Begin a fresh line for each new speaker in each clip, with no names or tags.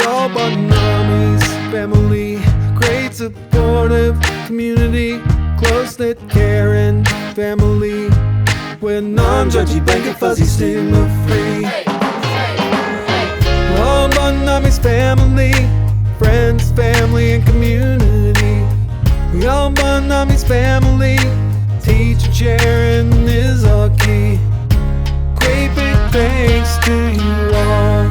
all but Mommy's family. Great supportive community, close-knit caring family. We're non-judgy, blanket fuzzy, stigma-free. All but Mommy's family, friends, family, and community. We all but Mommy's family. Teacher sharing is our key. Great big thanks to you all.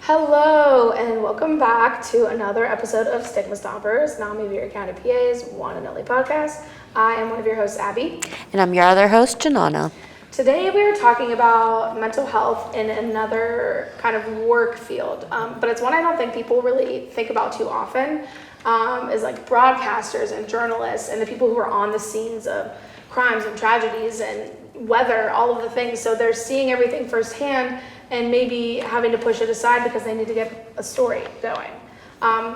Hello, and welcome back to another episode of Stigma Stompers, Nami of Erie County PA's one and only podcast. I am one of your hosts, Abby.
And I'm your other host, Janana.
Today we are talking about mental health in another kind of work field, but it's one I don't think people really think about too often, is like broadcasters and journalists and the people who are on the scenes of crimes and tragedies and weather, all of the things. So they're seeing everything firsthand and maybe having to push it aside because they need to get a story going.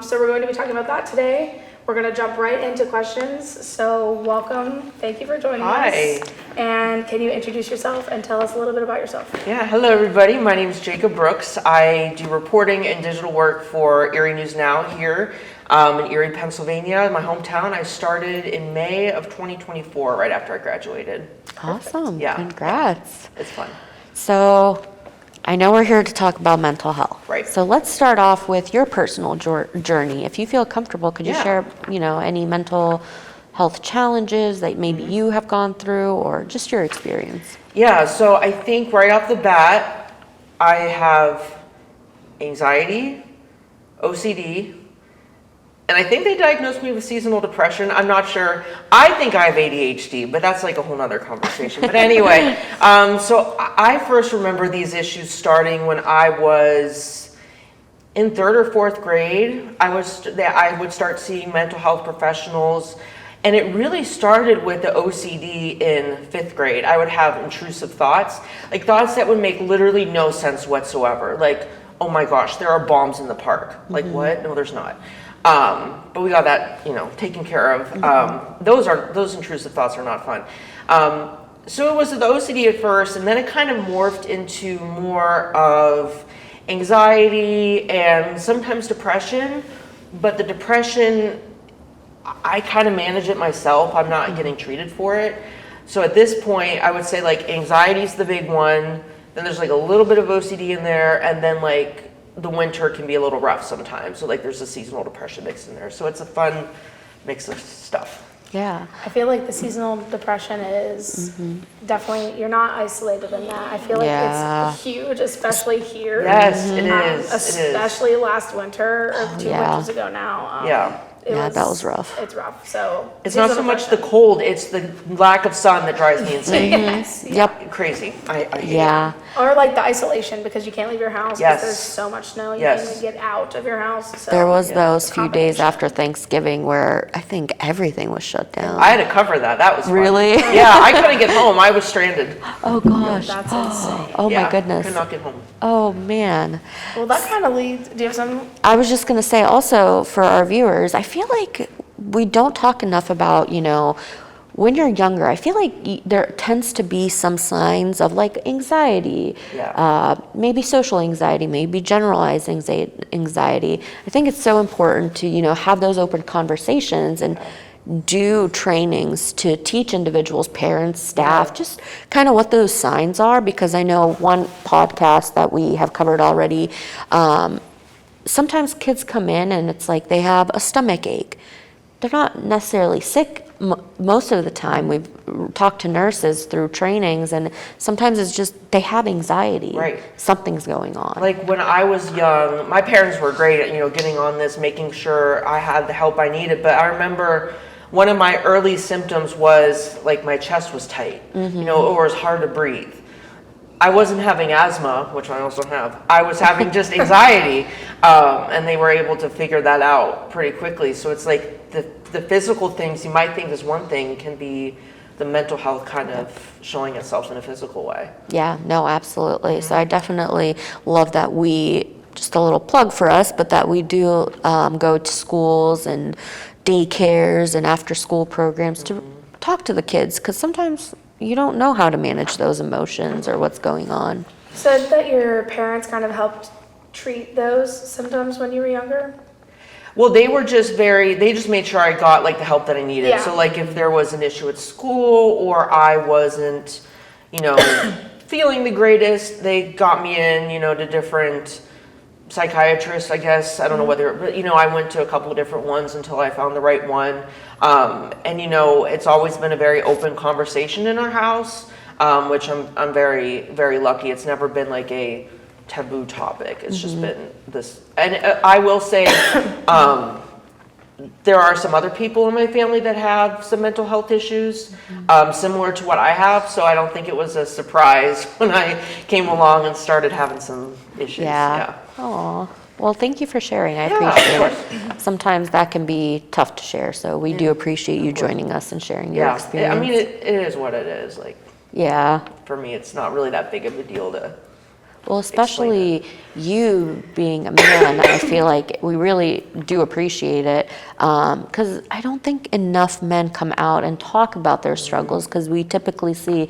So we're going to be talking about that today. We're going to jump right into questions. So welcome. Thank you for joining us. And can you introduce yourself and tell us a little bit about yourself?
Yeah, hello everybody. My name is Jacob Brooks. I do reporting and digital work for Erie News Now here in Erie, Pennsylvania, my hometown. I started in May of 2024, right after I graduated.
Awesome.
Yeah.
Congrats.
It's fun.
So I know we're here to talk about mental health.
Right.
So let's start off with your personal journey. If you feel comfortable, could you share, any mental health challenges that maybe you have gone through or just your experience?
Yeah, so I think right off the bat, I have anxiety, OCD, and I think they diagnosed me with seasonal depression. I'm not sure. I think I have ADHD, but that's like a whole nother conversation. But anyway, so I first remember these issues starting when I was in 3rd or 4th grade. I would start seeing mental health professionals, and it really started with the OCD in 5th grade. I would have intrusive thoughts, like thoughts that would make literally no sense whatsoever. Like, oh my gosh, there are bombs in the park. Like, what? No, there's not. But we got that, taken care of. Those intrusive thoughts are not fun. So it was the OCD at first, and then it kind of morphed into more of anxiety and sometimes depression. But the depression, I kind of manage it myself. I'm not getting treated for it. So at this point, I would say like anxiety is the big one. Then there's like a little bit of OCD in there, and then like the winter can be a little rough sometimes. So like there's a seasonal depression mix in there. So it's a fun mix of stuff.
Yeah.
I feel like the seasonal depression is definitely, you're not isolated in that. I feel like it's huge, especially here.
Yes, it is.
Especially last winter or 2 winters ago now.
That was rough.
It's rough. So
it's not so much the cold, it's the lack of sun that drives me insane.
Yes.
Yep.
Crazy. I hate it.
Or like the isolation because you can't leave your house because there's so much snow. You can't even get out of your house. So
there was those few days after Thanksgiving where I think everything was shut down.
I had to cover that. That was fun.
Really?
Yeah, I couldn't get home. I was stranded.
Oh gosh.
That's insane.
Oh my goodness.
I could not get home.
Oh man.
Well, that kind of leads. Do you have some?
I was just going to say also for our viewers, I feel like we don't talk enough about, when you're younger, I feel like there tends to be some signs of like anxiety, maybe social anxiety, maybe generalized anxiety. I think it's so important to, have those open conversations and do trainings to teach individuals, parents, staff, just kind of what those signs are, because I know one podcast that we have covered already, sometimes kids come in and it's like they have a stomach ache. They're not necessarily sick most of the time. We've talked to nurses through trainings, and sometimes it's just they have anxiety.
Right.
Something's going on.
Like when I was young, my parents were great at, getting on this, making sure I had the help I needed. But I remember one of my early symptoms was like my chest was tight, or it was hard to breathe. I wasn't having asthma, which I also have. I was having just anxiety, and they were able to figure that out pretty quickly. So it's like the physical things you might think is one thing can be the mental health kind of showing itself in a physical way.
Yeah, no, absolutely. So I definitely love that just a little plug for us, but that we do go to schools and daycares and after school programs to talk to the kids, because sometimes you don't know how to manage those emotions or what's going on.
You said that your parents kind of helped treat those symptoms when you were younger?
Well, they just made sure I got like the help that I needed.
Yeah.
So like if there was an issue at school or I wasn't, feeling the greatest, they got me in, to different psychiatrists, I guess. I don't know whether, but I went to a couple of different ones until I found the right one. And it's always been a very open conversation in our house, which I'm very, very lucky. It's never been like a taboo topic. It's just been this, and I will say, there are some other people in my family that have some mental health issues, similar to what I have. So I don't think it was a surprise when I came along and started having some issues.
Yeah. Oh, well, thank you for sharing. I
Yeah,
appreciate it. Sometimes that can be tough to share. So we do appreciate you joining us and sharing your
Yeah,
experience.
I mean, it is what it is. Like,
Yeah.
for me, it's not really that big of a deal to.
Well, especially you being a man, I feel like we really do appreciate it, because I don't think enough men come out and talk about their struggles, because we typically see,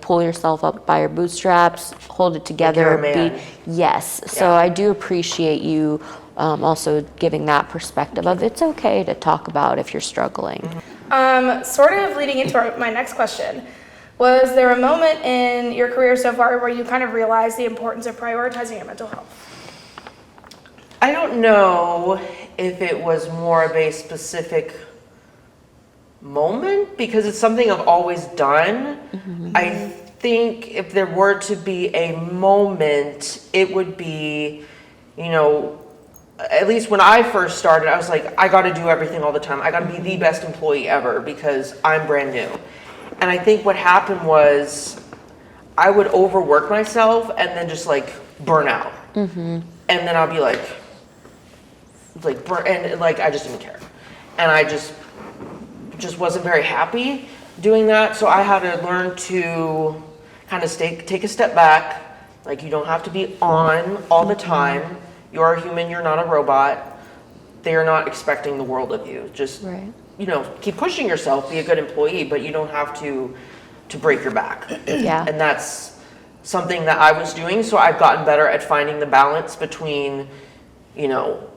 pull yourself up by your bootstraps, hold it together.
you're a man.
Yes. So I do appreciate you also giving that perspective of it's okay to talk about if you're struggling.
Sort of leading into my next question. Was there a moment in your career so far where you kind of realized the importance of prioritizing your mental health?
I don't know if it was more of a specific moment because it's something I've always done. I think if there were to be a moment, it would be, at least when I first started, I was like, I got to do everything all the time. I got to be the best employee ever because I'm brand new. And I think what happened was I would overwork myself and then just like burn out. And then I'll be like burn, and like I just didn't care. And I just wasn't very happy doing that. So I had to learn to kind of take a step back. Like you don't have to be on all the time. You're a human, you're not a robot. They are not expecting the world of you. Just
Right.
Keep pushing yourself, be a good employee, but you don't have to break your back.
Yeah.
And that's something that I was doing. So I've gotten better at finding the balance between,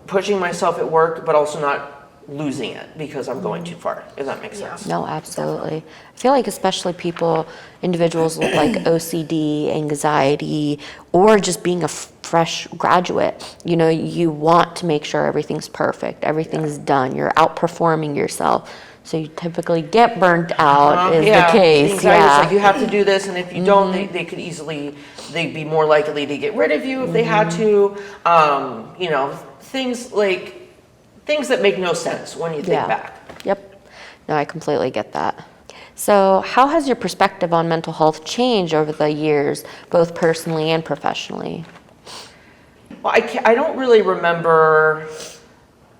pushing myself at work, but also not losing it because I'm going too far, if that makes sense.
No, absolutely. I feel like especially individuals with like OCD, anxiety, or just being a fresh graduate, you want to make sure everything's perfect, everything's done, you're outperforming yourself. So you typically get burnt out is the case.
It's like you have to do this, and if you don't, they'd be more likely to get rid of you if they had to. Things that make no sense when you think back.
Yep. No, I completely get that. So how has your perspective on mental health changed over the years, both personally and professionally?
Well, I don't really remember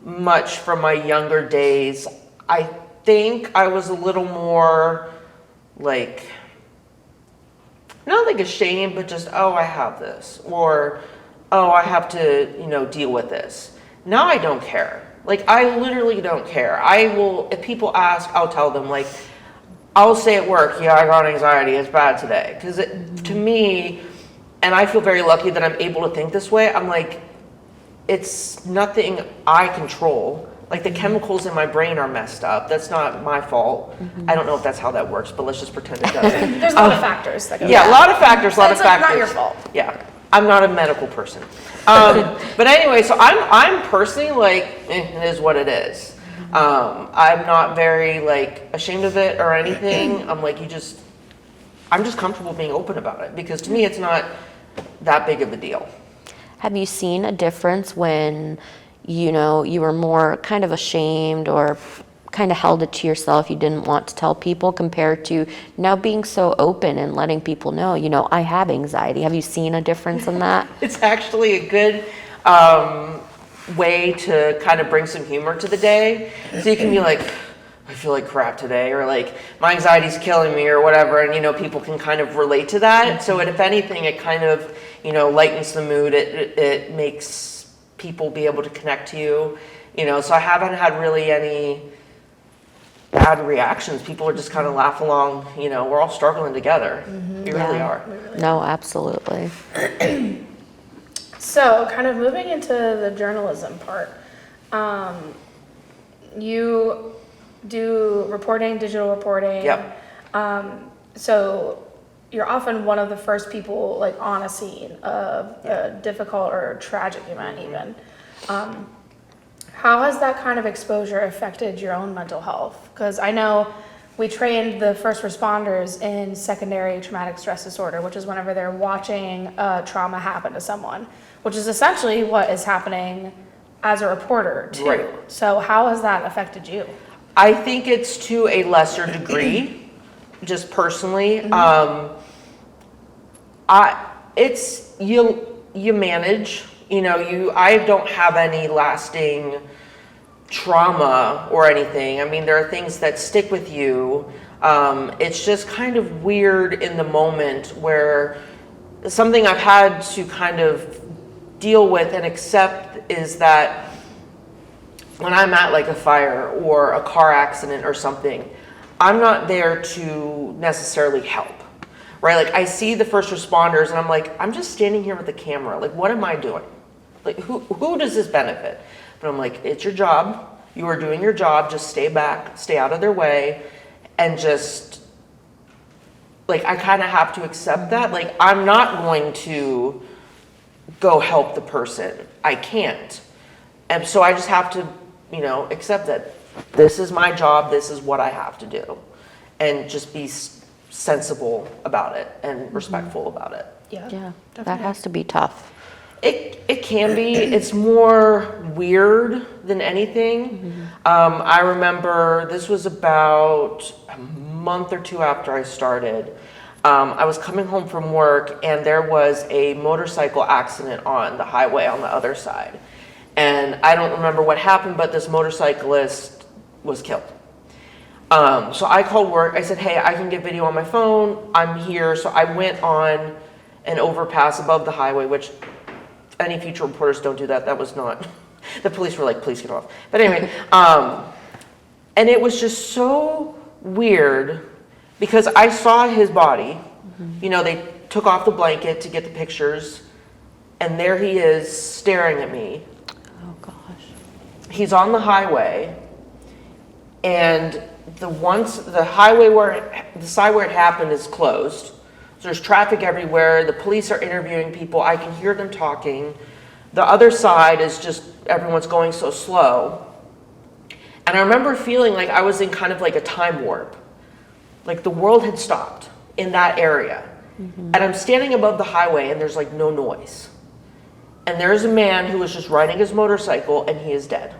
much from my younger days. I think I was a little more like, not like ashamed, but just, oh, I have this, or, oh, I have to, deal with this. Now I don't care. Like, I literally don't care. I will, if people ask, I'll tell them, like, I'll say at work, yeah, I got anxiety, it's bad today. Because to me, and I feel very lucky that I'm able to think this way, I'm like, it's nothing I control. Like, the chemicals in my brain are messed up. That's not my fault. I don't know if that's how that works, but let's just pretend it does.
There's a lot of factors that go
Yeah, a lot of factors,
It's not your fault.
Yeah, I'm not a medical person. But anyway, so I'm personally like, it is what it is. I'm not very like ashamed of it or anything. I'm like, I'm just comfortable being open about it because to me it's not that big of a deal.
Have you seen a difference when, you were more kind of ashamed or kind of held it to yourself, you didn't want to tell people, compared to now being so open and letting people know, I have anxiety? Have you seen a difference in that?
It's actually a good way to kind of bring some humor to the day. So you can be like, I feel like crap today, or like my anxiety's killing me or whatever. And, people can kind of relate to that. So if anything, it kind of, lightens the mood. It makes people be able to connect to you, so I haven't had really any bad reactions. People are just kind of laugh along, we're all struggling together. We really are.
No, absolutely.
So, kind of moving into the journalism part, you do reporting, digital reporting.
Yep.
So, you're often one of the first people like on a scene of a difficult or tragic event, even. How has that kind of exposure affected your own mental health? Because I know we trained the first responders in secondary traumatic stress disorder, which is whenever they're watching a trauma happen to someone, which is essentially what is happening as a reporter too.
Right.
So how has that affected you?
I think it's to a lesser degree, just personally. You manage, I don't have any lasting trauma or anything. I mean, there are things that stick with you. It's just kind of weird in the moment where something I've had to kind of deal with and accept is that when I'm at like a fire or a car accident or something, I'm not there to necessarily help, right? Like I see the first responders and I'm like, I'm just standing here with the camera. Like, what am I doing? Like, who does this benefit? But I'm like, it's your job. You are doing your job. Just stay back, stay out of their way, and just, like, I kind of have to accept that. Like, I'm not going to go help the person. I can't. And so I just have to, accept that this is my job. This is what I have to do. And just be sensible about it and respectful about it.
Yeah,
Definitely.
that has to be tough.
It can be. It's more weird than anything. I remember this was about a month or two after I started. I was coming home from work and there was a motorcycle accident on the highway on the other side. And I don't remember what happened, but this motorcyclist was killed. So I called work. I said, hey, I can get video on my phone. I'm here. So I went on an overpass above the highway, which any future reporters don't do that. That was not, the police were like, please get off. But anyway, and it was just so weird because I saw his body. They took off the blanket to get the pictures and there he is staring at me.
Oh gosh.
He's on the highway and the highway the side where it happened is closed. There's traffic everywhere. The police are interviewing people. I can hear them talking. The other side is just everyone's going so slow. And I remember feeling like I was in kind of like a time warp. Like the world had stopped in that area. And I'm standing above the highway and there's like no noise. And there's a man who was just riding his motorcycle and he is dead.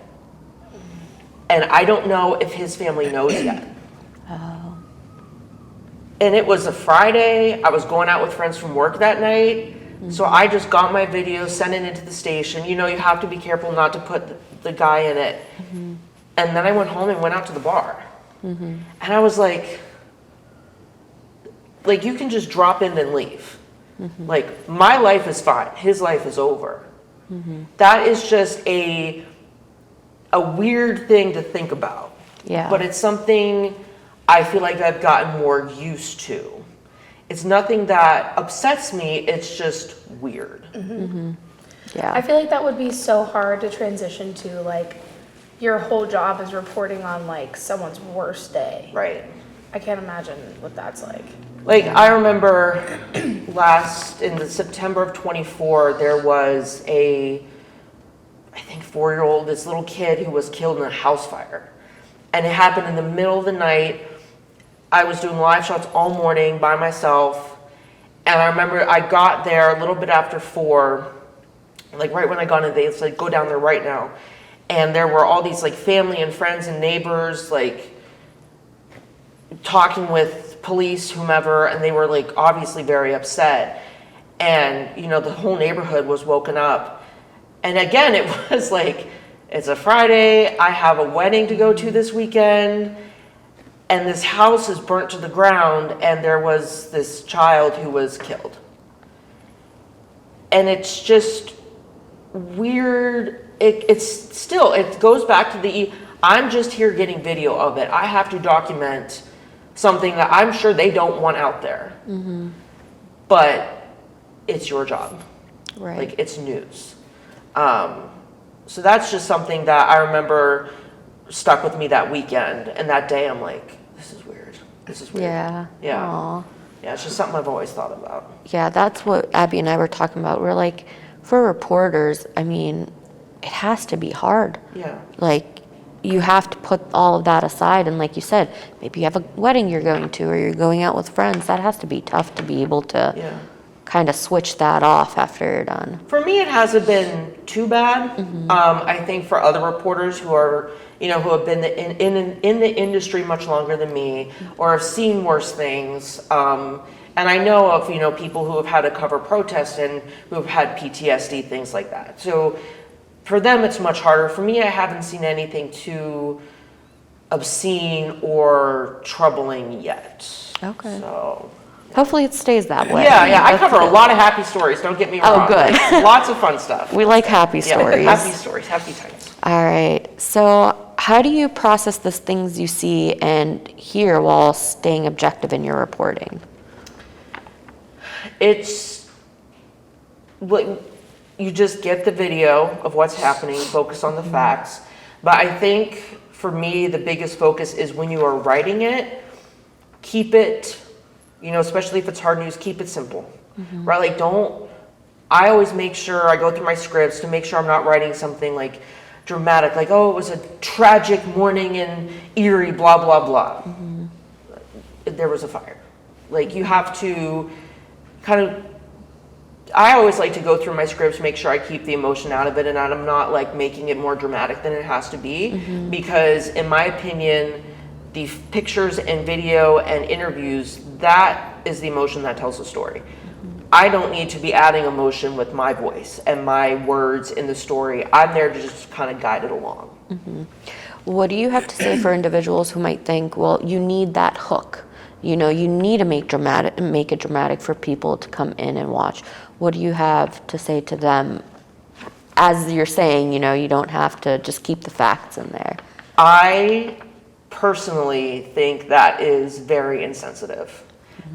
And I don't know if his family knows yet. And it was a Friday. I was going out with friends from work that night. So I just got my video, sent it into the station. You have to be careful not to put the guy in it. And then I went home and went out to the bar. And I was like, you can just drop in and leave. Like, my life is fine. His life is over. That is just a weird thing to think about.
Yeah.
But it's something I feel like I've gotten more used to. It's nothing that upsets me, it's just weird.
Yeah.
I feel like that would be so hard to transition to, like, your whole job is reporting on, like, someone's worst day.
Right.
I can't imagine what that's like.
Like, I remember in the September of 24, there was I think 4-year-old, this little kid who was killed in a house fire. And it happened in the middle of the night. I was doing live shots all morning by myself. And I remember I got there a little bit after 4, like right when I got in, they said, go down there right now. And there were all these like family and friends and neighbors, like talking with police, whomever, and they were like obviously very upset. And, the whole neighborhood was woken up. And again, it was like, it's a Friday, I have a wedding to go to this weekend, and this house is burnt to the ground, and there was this child who was killed. And it's just weird. It goes back to I'm just here getting video of it. I have to document something that I'm sure they don't want out there. But it's your job.
Right.
Like, it's news. So that's just something that I remember stuck with me that weekend. And that day I'm like, this is weird. This is weird.
Yeah.
Yeah.
Aw.
Yeah, it's just something I've always thought about.
Yeah, that's what Abby and I were talking about. We're like, for reporters, I mean, it has to be hard.
Yeah.
Like, you have to put all of that aside. And like you said, maybe you have a wedding you're going to or you're going out with friends. That has to be tough to be able to
Yeah.
kind of switch that off after you're done.
For me, it hasn't been too bad. I think for other reporters who are, who have been in the industry much longer than me or have seen worse things, and I know of, people who have had to cover protests and who have had PTSD, things like that. So for them, it's much harder. For me, I haven't seen anything too obscene or troubling yet.
Okay.
So.
Hopefully it stays that way.
Yeah, I cover a lot of happy stories, don't get me wrong.
Oh, good.
Like, lots of fun stuff.
We like happy
Yeah,
stories.
happy stories, happy times.
All right. So how do you process the things you see and hear while staying objective in your reporting?
It's what you just get the video of what's happening, focus on the facts. But I think for me, the biggest focus is when you are writing it, keep it, especially if it's hard news, keep it simple, right? Like I always make sure I go through my scripts to make sure I'm not writing something like dramatic, like, oh, it was a tragic morning in Erie, blah, blah, blah. There was a fire. Like, you have to I always like to go through my scripts, make sure I keep the emotion out of it and I'm not like making it more dramatic than it has to be. Because in my opinion, the pictures and video and interviews, that is the emotion that tells the story. I don't need to be adding emotion with my voice and my words in the story. I'm there to just kind of guide it along.
What do you have to say for individuals who might think, well, you need that hook? You need to make it dramatic for people to come in and watch. What do you have to say to them? As you're saying, you don't have to just keep the facts in there.
I personally think that is very insensitive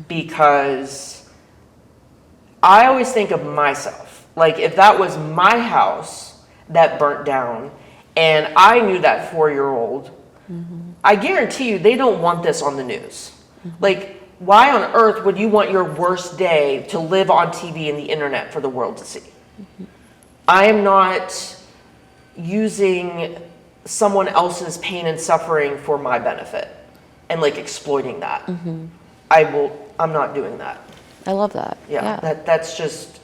because I always think of myself. Like, if that was my house that burnt down and I knew that 4-year-old, I guarantee you they don't want this on the news. Like, why on earth would you want your worst day to live on TV and the internet for the world to see? I am not using someone else's pain and suffering for my benefit and like exploiting that. I'm not doing that.
I love that.
Yeah. That's just,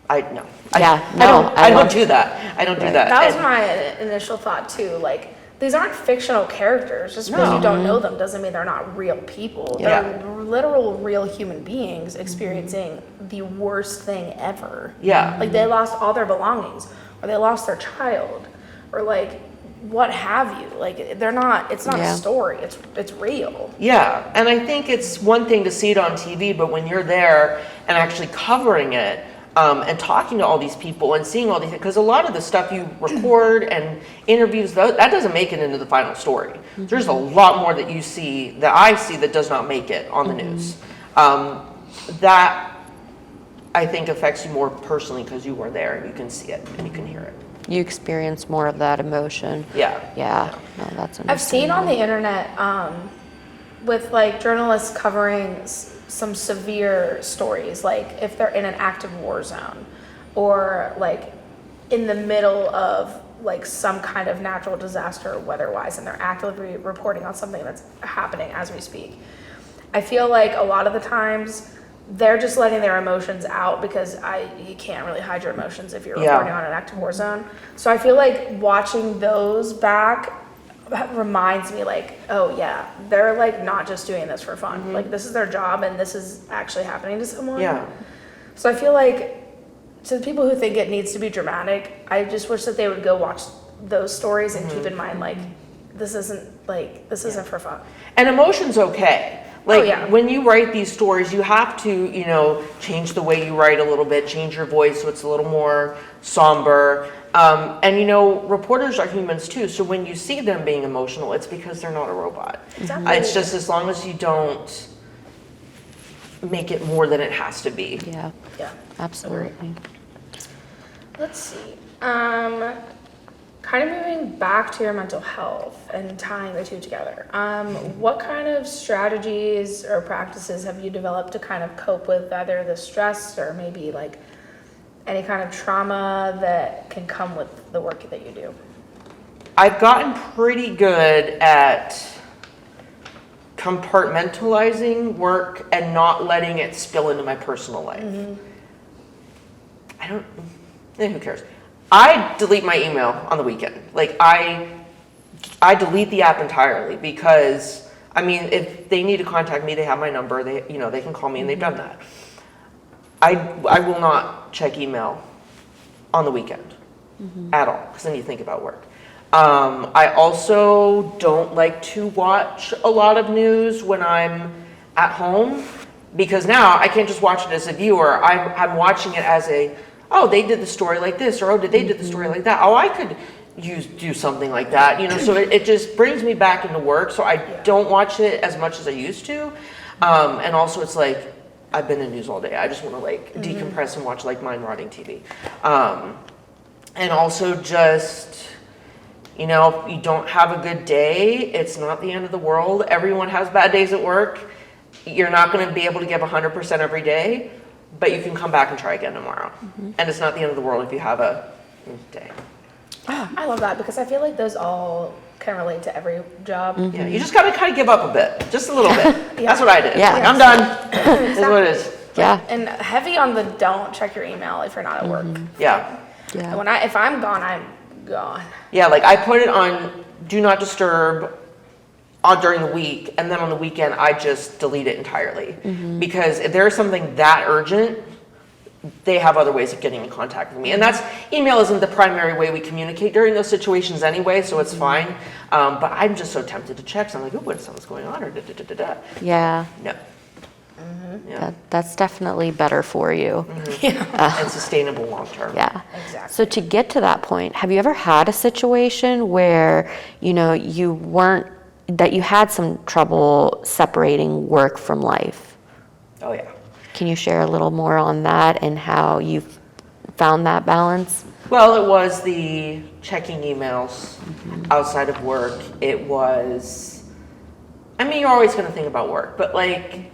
I
don't do that. I don't do that.
That was my initial thought too. Like, these aren't fictional characters. Just because you don't know them doesn't mean they're not real people.
Yeah.
They're literal, real human beings experiencing the worst thing ever.
Yeah.
Like, they lost all their belongings, or they lost their child, or like what have you. Like, it's not a story. It's real.
Yeah, and I think it's one thing to see it on TV, but when you're there and actually covering it, and talking to all these people and seeing all these, because a lot of the stuff you record and interviews, that doesn't make it into the final story. There's a lot more that you see, that I see, that does not make it on the news. That I think affects you more personally because you were there and you can see it and you can hear it.
You experience more of that emotion.
Yeah.
No, that's
I've seen on
understandable.
the internet with like journalists covering some severe stories, like if they're in an active war zone or like in the middle of like some kind of natural disaster weather-wise, and they're actively reporting on something that's happening as we speak. I feel like a lot of the times they're just letting their emotions out because you can't really hide your emotions if you're reporting on an active war zone. So I feel like watching those back reminds me like, oh yeah, they're like not just doing this for fun. Like, this is their job and this is actually happening to someone.
Yeah.
So I feel like to the people who think it needs to be dramatic, I just wish that they would go watch those stories and keep in mind like this isn't for fun.
And emotion's okay. Like, when you write these stories, you have to, change the way you write a little bit, change your voice so it's a little more somber. And, reporters are humans too. So when you see them being emotional, it's because they're not a robot.
Exactly.
It's just as long as you don't make it more than it has to be.
Yeah,
Yeah.
absolutely.
Let's see. Kind of moving back to your mental health and tying the two together. What kind of strategies or practices have you developed to kind of cope with either the stress or maybe like any kind of trauma that can come with the work that you do?
I've gotten pretty good at compartmentalizing work and not letting it spill into my personal life. Who cares? I delete my email on the weekend. Like I delete the app entirely because I mean, if they need to contact me, they have my number. They can call me, and they've done that. I will not check email on the weekend at all because then you think about work. I also don't like to watch a lot of news when I'm at home because now I can't just watch it as a viewer. I'm watching it as oh, they did the story like this, or oh, did they did the story like that? Oh, I could do something like that, so it just brings me back into work. So I don't watch it as much as I used to. And also it's like, I've been in news all day. I just want to like decompress and watch like mind-rotting TV. And also just, if you don't have a good day, it's not the end of the world. Everyone has bad days at work. You're not going to be able to give 100% every day, but you can come back and try again tomorrow. And it's not the end of the world if you have a day.
I love that because I feel like those all can relate to every job.
Yeah, you just got to kind of give up a bit, just a little bit. That's what I did.
Yeah.
Like, I'm done. Is what it is.
Yeah.
And heavy on the don't check your email if you're not at work.
Yeah.
Yeah.
If I'm gone, I'm gone.
Yeah, like I put it on do not disturb during the week, and then on the weekend I just delete it entirely. Because if there's something that urgent, they have other ways of getting in contact with me. And email isn't the primary way we communicate during those situations anyway, so it's fine. But I'm just so tempted to check. So I'm like, oh, what if something's going on? Or da-da-da-da-da.
Yeah.
No. Yeah.
That's definitely better for you.
And sustainable long term.
Yeah.
Exactly.
So to get to that point, have you ever had a situation where, that you had some trouble separating work from life?
Oh, yeah.
Can you share a little more on that and how you found that balance?
Well, it was the checking emails outside of work. It was, you're always going to think about work, but like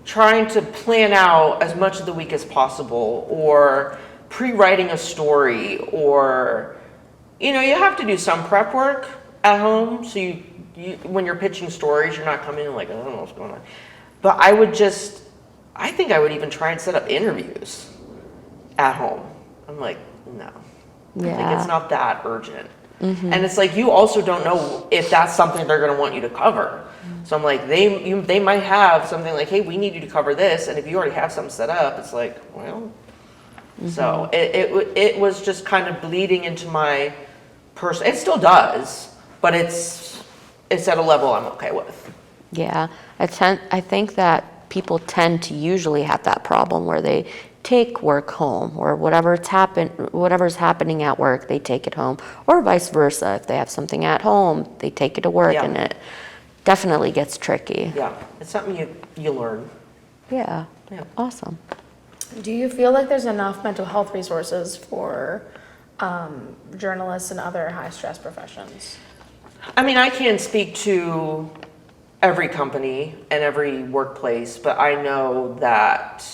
trying to plan out as much of the week as possible, or pre-writing a story, or, you have to do some prep work at home. So you when you're pitching stories, you're not coming in like, I don't know what's going on. But I think I would even try and set up interviews at home. I'm like, no.
Yeah.
Like, it's not that urgent. And it's like, you also don't know if that's something they're going to want you to cover. So I'm like, they might have something like, hey, we need you to cover this. And if you already have something set up, it's like, well. So it was just kind of bleeding into my personal, it still does, but it's at a level I'm okay with.
Yeah. I think that people tend to usually have that problem where they take work home, or whatever's happening at work, they take it home, or vice versa. If they have something at home, they take it to work, and it definitely gets tricky.
Yeah, it's something you learn.
Yeah.
Yeah.
Awesome.
Do you feel like there's enough mental health resources for journalists and other high stress professions?
I can't speak to every company and every workplace, but I know that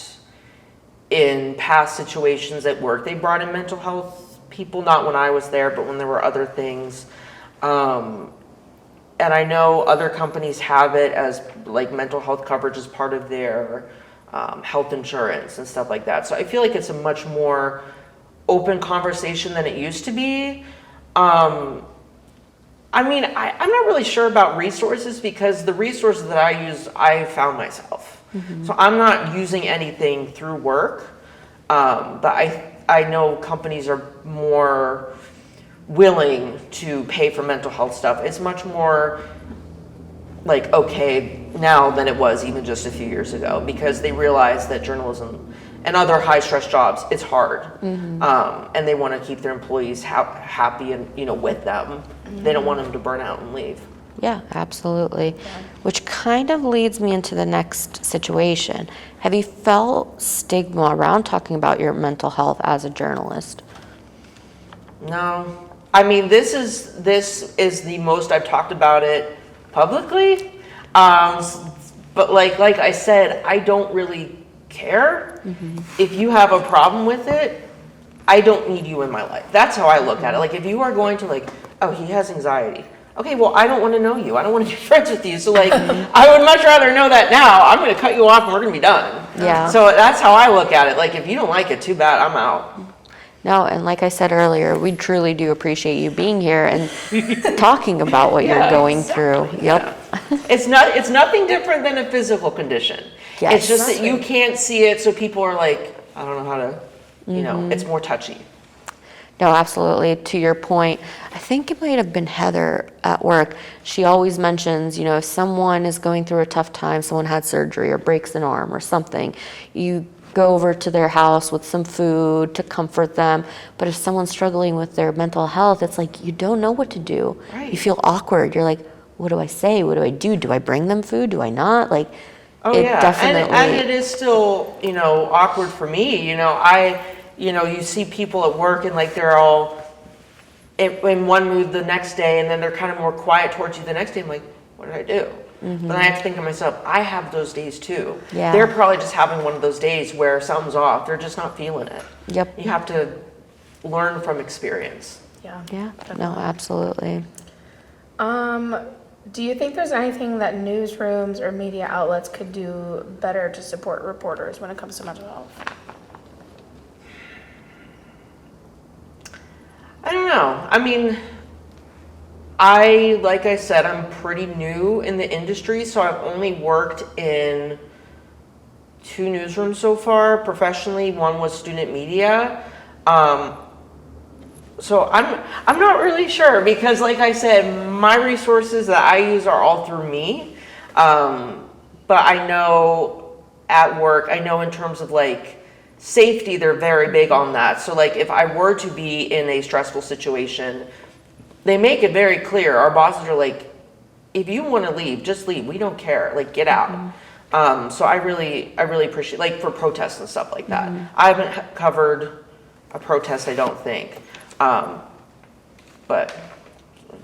in past situations at work, they brought in mental health people, not when I was there, but when there were other things. And I know other companies have it as like mental health coverage as part of their health insurance and stuff like that. So I feel like it's a much more open conversation than it used to be. I'm not really sure about resources, because the resources that I use, I found myself. So I'm not using anything through work, but I know companies are more willing to pay for mental health stuff. It's much more like okay now than it was even just a few years ago, because they realize that journalism and other high stress jobs, it's hard, and they want to keep their employees happy and with them. They don't want them to burn out and leave.
Yeah, absolutely. Which kind of leads me into the next situation. Have you felt stigma around talking about your mental health as a journalist?
No. I mean, this is the most I've talked about it publicly. But like I said, I don't really care. If you have a problem with it, I don't need you in my life. That's how I look at it. Like, if you are going to like, oh, he has anxiety. Okay, well, I don't want to know you. I don't want to be friends with you. So like, I would much rather know that now. I'm going to cut you off and we're going to be done.
Yeah.
So that's how I look at it. Like, if you don't like it, too bad, I'm out.
No, and like I said earlier, we truly do appreciate you being here and talking about what you're going through. Yep.
Yeah. It's nothing different than a physical condition.
Yes.
It's just that you can't see it, so people are like, I don't know how to, you know, it's more touchy.
No, absolutely. To your point, I think it might have been Heather at work. She always mentions, you know, if someone is going through a tough time, someone had surgery or breaks an arm or something, you go over to their house with some food to comfort them. But if someone's struggling with their mental health, it's like you don't know what to do.
Right.
You feel awkward. You're like, what do I say? What do I do? Do I bring them food? Do I not? Like,
Oh
it
yeah,
definitely.
and it is still, you know, awkward for me. You know, you see people at work and like they're all in one mood the next day, and then they're kind of more quiet towards you the next day. I'm like, what did I do? But I have to think to myself, I have those days too.
Yeah.
They're probably just having one of those days where something's off. They're just not feeling it.
Yep.
You have to learn from experience.
Yeah.
Yeah, no, absolutely.
Do you think there's anything that newsrooms or media outlets could do better to support reporters when it comes to mental health?
I don't know. I mean, like I said, I'm pretty new in the industry, so I've only worked in 2 newsrooms so far professionally. One was student media. So I'm not really sure because, like I said, my resources that I use are all through me. But I know at work, I know in terms of like safety, they're very big on that. So like if I were to be in a stressful situation, they make it very clear. Our bosses are like, if you want to leave, just leave. We don't care. Like, get out. So I really appreciate, like, for protests and stuff like that. I haven't covered a protest, I don't think. But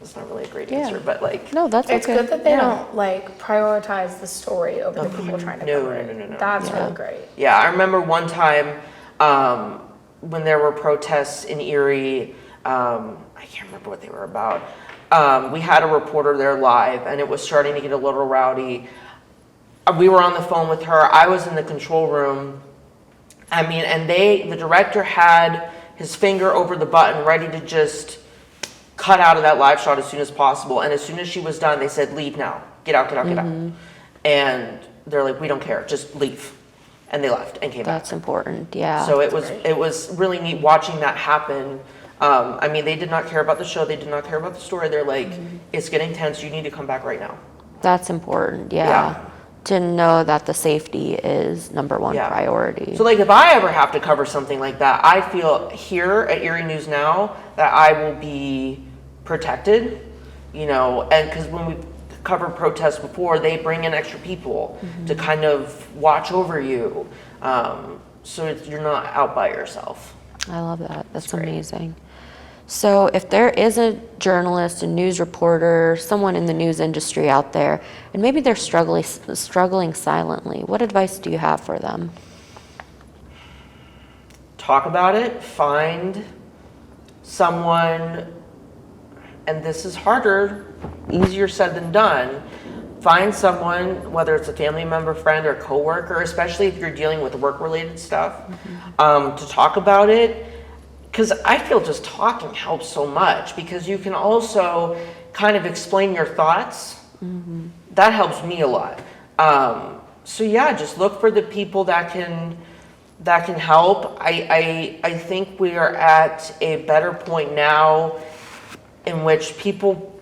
it's not really a great answer. But like,
No, that's
It's
okay.
good that they don't like prioritize the story over the people trying to cover it.
No.
That's really great.
yeah, I remember one time when there were protests in Erie. I can't remember what they were about. We had a reporter there live, and it was starting to get a little rowdy. We were on the phone with her. I was in the control room. I mean, and the director had his finger over the button, ready to just cut out of that live shot as soon as possible. And as soon as she was done, they said, "Leave now. Get out, get out, get out." And they're like, "We don't care. Just leave." And they left and came back.
That's important, yeah.
So it was really neat watching that happen. I mean, they did not care about the show. They did not care about the story. They're like, it's getting tense. You need to come back right now.
That's important, yeah.
Yeah.
To know that the safety is number one
Yeah.
priority.
So like if I ever have to cover something like that, I feel here at Erie News Now that I will be protected, you know, and because when we covered protests before, they bring in extra people to kind of watch over you. So you're not out by yourself.
I love that. That's amazing. So if there is a journalist, a news reporter, someone in the news industry out there, and maybe they're struggling silently, what advice do you have for them?
Talk about it, find someone, and this is harder, easier said than done. Find someone, whether it's a family member, friend, or coworker, especially if you're dealing with work-related stuff, to talk about it. Because I feel just talking helps so much, because you can also kind of explain your thoughts. That helps me a lot. So yeah, just look for the people that can help. I think we are at a better point now in which people,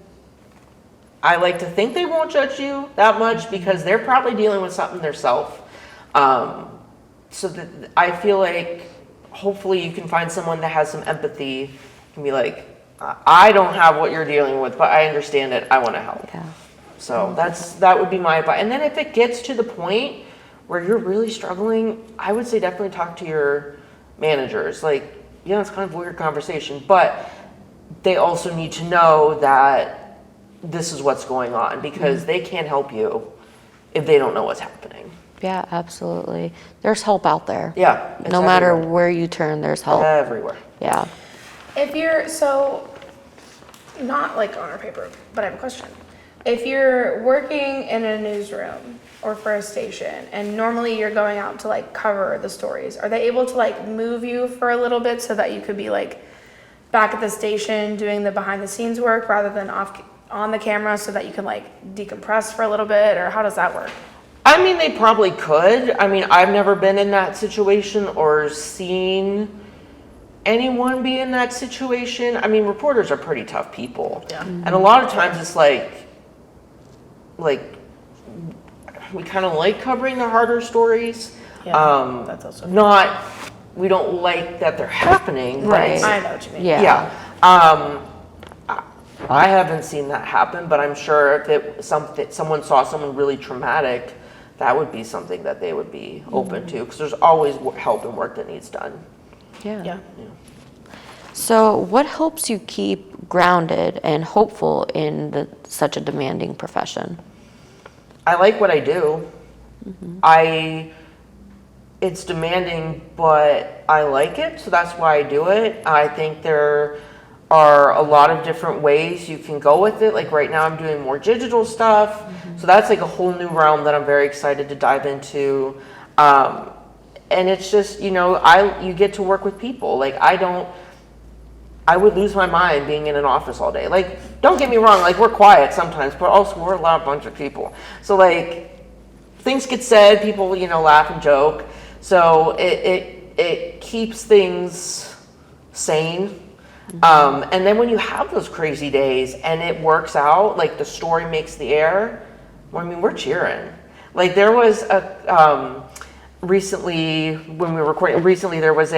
I like to think they won't judge you that much because they're probably dealing with something themselves. So that I feel like hopefully you can find someone that has some empathy and be like, I don't have what you're dealing with, but I understand it. I want to help.
Yeah,
So that would be my advice. And then if it gets to the point where you're really struggling, I would say definitely talk to your managers. Like, yeah, it's kind of a weird conversation, but they also need to know that this is what's going on, because they can't help you if they don't know what's happening.
Yeah, absolutely. There's help out there.
Yeah. It's
No matter
everywhere.
where you turn, there's help.
Everywhere.
Yeah.
If you're, so, not like on our paper, but I have a question. If you're working in a newsroom or for a station, and normally you're going out to like cover the stories, are they able to like move you for a little bit so that you could be like back at the station doing the behind the scenes work rather than off on the camera, so that you can like decompress for a little bit, or how does that work?
I mean, they probably could. I mean, I've never been in that situation or seen anyone be in that situation. I mean, reporters are pretty tough people.
Yeah.
And a lot of times it's like we kind of like covering the harder stories.
Yeah, that's also
Not, we don't like that they're happening. but
Right.
it's-
I know what you mean.
Yeah.
Yeah. I haven't seen that happen, but I'm sure if someone saw someone really traumatic, that would be something that they would be open to, because there's always help and work that needs done.
Yeah.
So what helps you keep grounded and hopeful in such a demanding profession?
I like what I do. It's demanding, but I like it, so that's why I do it. I think there are a lot of different ways you can go with it. Like right now I'm doing more digital stuff, so that's like a whole new realm that I'm very excited to dive into. And it's just, you get to work with people. Like I would lose my mind being in an office all day. Like, don't get me wrong, like we're quiet sometimes, but also we're a loud bunch of people. So like things get said, people, laugh and joke. So it keeps things sane. And then when you have those crazy days and it works out, like the story makes the air, well, I mean, we're cheering. Like there was recently when we were recording, there was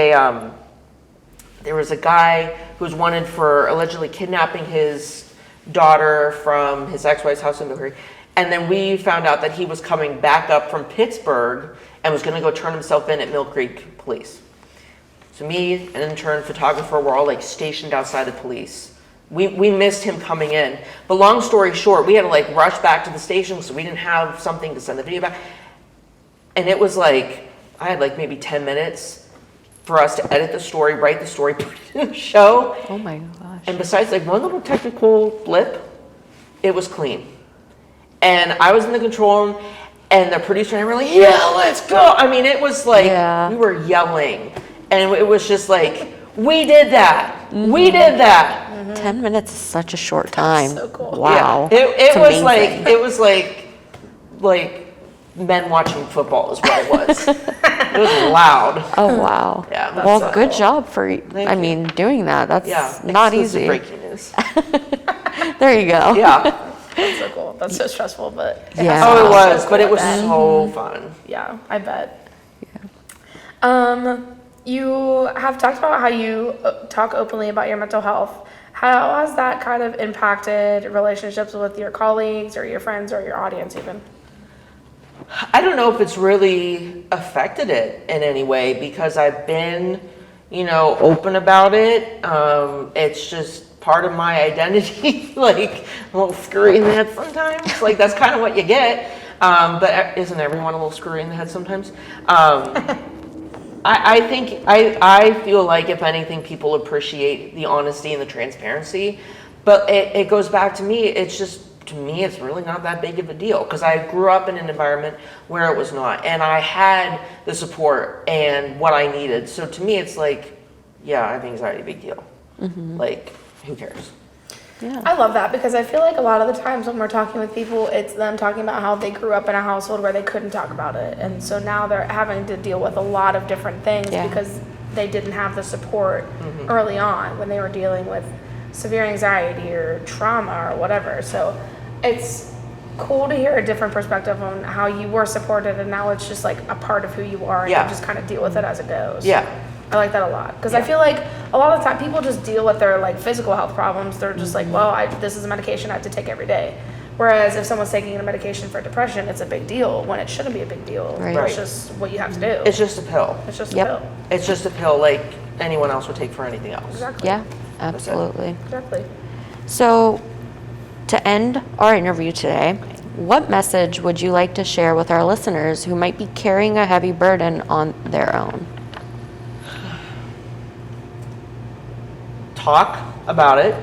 a guy who was wanted for allegedly kidnapping his daughter from his ex-wife's house in Missouri. And then we found out that he was coming back up from Pittsburgh and was going to go turn himself in at Mill Creek Police. So me, an intern photographer, were all like stationed outside the police. We missed him coming in. But long story short, we had to like rush back to the station, so we didn't have something to send the video back. And it was like, I had like maybe 10 minutes for us to edit the story, write the story, put it in the show.
Oh my gosh.
And besides like one little technical blip, it was clean. And I was in the control room, and the producer and I were like, yeah, let's go. I mean, it was like, we were yelling. And it was just like, we did that. We did that.
10 minutes is such a short time.
So cool.
Wow.
Yeah. It
It's
was
amazing.
like men watching football is what it was. It was loud.
Oh, wow.
Yeah.
Well,
that's
good
cool.
job for,
Thank you.
doing that. That's
Yeah.
not
Exclusive
easy.
breaking news.
There you go.
Yeah.
That's so cool. That's so stressful, but
Yeah.
Oh, it was,
So
but
cool
it was
at that.
so fun.
Yeah, I bet. You have talked about how you talk openly about your mental health. How has that kind of impacted relationships with your colleagues or your friends or your audience even?
I don't know if it's really affected it in any way, because I've been, open about it. It's just part of my identity, like a little screwy in the head sometimes. Like that's kind of what you get. But isn't everyone a little screwy in the head sometimes? I think I feel like if anything, people appreciate the honesty and the transparency. But it goes back to me. It's just, to me, it's really not that big of a deal, because I grew up in an environment where it was not, and I had the support and what I needed. So to me, it's like, yeah, I have anxiety, big deal. Like, who cares?
Yeah.
I love that, because I feel like a lot of the times when we're talking with people, it's them talking about how they grew up in a household where they couldn't talk about it. And so now they're having to deal with a lot of different things because they didn't have the support early on when they were dealing with severe anxiety or trauma or whatever. So it's cool to hear a different perspective on how you were supported, and now it's just like a part of who you are, and you just kind of deal with it as it goes.
Yeah.
I like that a lot, because I feel like a lot of the time people just deal with their like physical health problems. They're just like, well, this is a medication I have to take every day. Whereas if someone's taking a medication for depression, it's a big deal when it shouldn't be a big deal.
Right.
It's just what you have to do.
It's just a pill.
It's just
Yep.
a pill.
It's just a pill like anyone else would take for anything else.
Exactly.
Yeah, absolutely.
Exactly.
So, to end our interview today, what message would you like to share with our listeners who might be carrying a heavy burden on their own?
Talk about it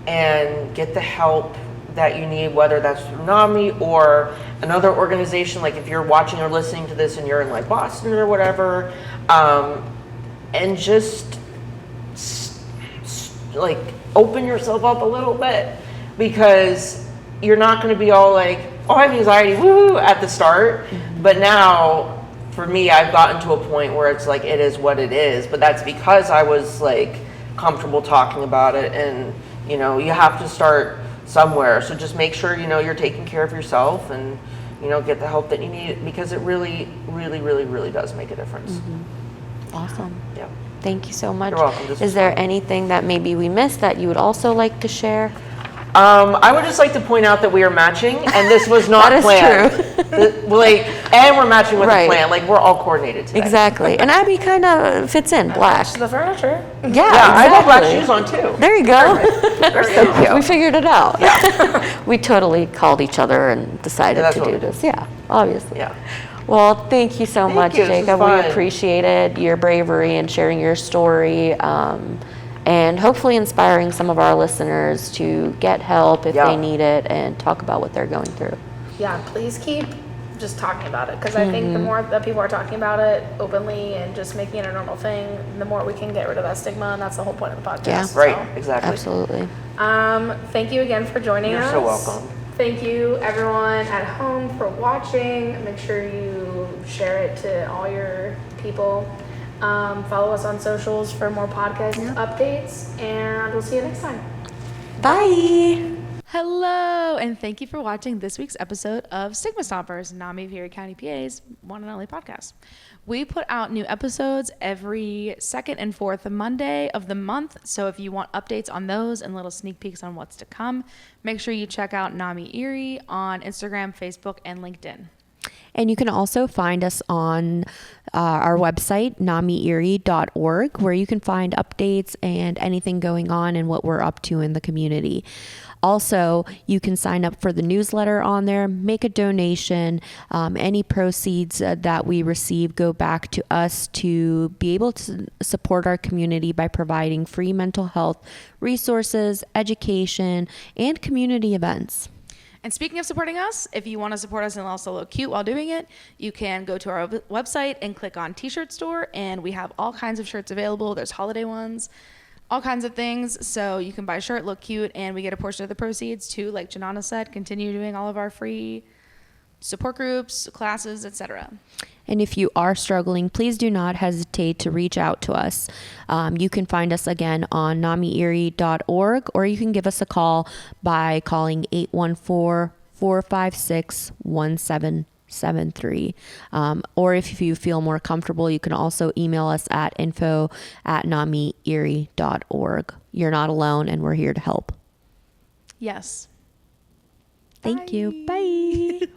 and get the help that you need, whether that's through NAMI or another organization. Like if you're watching or listening to this and you're in like Boston or whatever, and just like open yourself up a little bit, because you're not going to be all like, oh, I have anxiety, woo, at the start. But now, for me, I've gotten to a point where it's like, it is what it is. But that's because I was like comfortable talking about it. And, you know, you have to start somewhere. So just make sure, you know, you're taking care of yourself and, you know, get the help that you need, because it really, really, really, really does make a difference.
Awesome.
Yeah.
Thank you so much.
You're welcome. This
Is
was
there
fun.
anything that maybe we missed that you would also like to share?
I would just like to point out that we are matching, and this was not
That is
planned. Like, and we're matching with
Right.
a plan. Like, we're all coordinated today.
Exactly. And Abby kind of fits in black.
Match the furniture.
Yeah,
Yeah, I have black
exactly.
shoes on too.
There you go.
They're so cute.
We figured it out. We totally called each other and decided
that's
to
what
do
we did.
this. Yeah, obviously.
Yeah.
Well, thank you so much,
you. This was
Jacob. We
fun.
appreciated your bravery and sharing your story, and hopefully inspiring some of our listeners to get help if
Yeah.
they need it and talk about what they're going through.
Yeah, please keep just talking about it, because I think the more that people are talking about it openly and just making it a normal thing, the more we can get rid of that stigma, and that's the whole point of the podcast.
Yeah.
So,
Right. Exactly.
Absolutely.
thank you again for joining
You're
us.
so welcome.
Thank you everyone at home for watching. Make sure you share it to all your people. Follow us on socials for more podcast updates, and we'll see you next time.
Bye.
Hello, and thank you for watching this week's episode of Stigma Stompers, NAMI of Erie County, PA's one and only podcast. We put out new episodes every second and fourth Monday of the month, so if you want updates on those and little sneak peeks on what's to come, make sure you check out NAMI Erie on Instagram, Facebook, and LinkedIn.
And you can also find us on our website, namierie.org, where you can find updates and anything going on and what we're up to in the community. Also, you can sign up for the newsletter on there, make a donation. Any proceeds that we receive go back to us to be able to support our community by providing free mental health resources, education, and community events.
And speaking of supporting us, if you want to support us and also look cute while doing it, you can go to our website and click on T-shirt store, and we have all kinds of shirts available. There's holiday ones, all kinds of things. So you can buy a shirt, look cute, and we get a portion of the proceeds to, like Janana said, continue doing all of our free support groups, classes, etc.
And if you are struggling, please do not hesitate to reach out to us. You can find us again on namierie.org, or you can give us a call by calling 814-456-1773. Or if you feel more comfortable, you can also email us at info@namierie.org. You're not alone, and we're here to help.
Yes.
Thank you. Bye.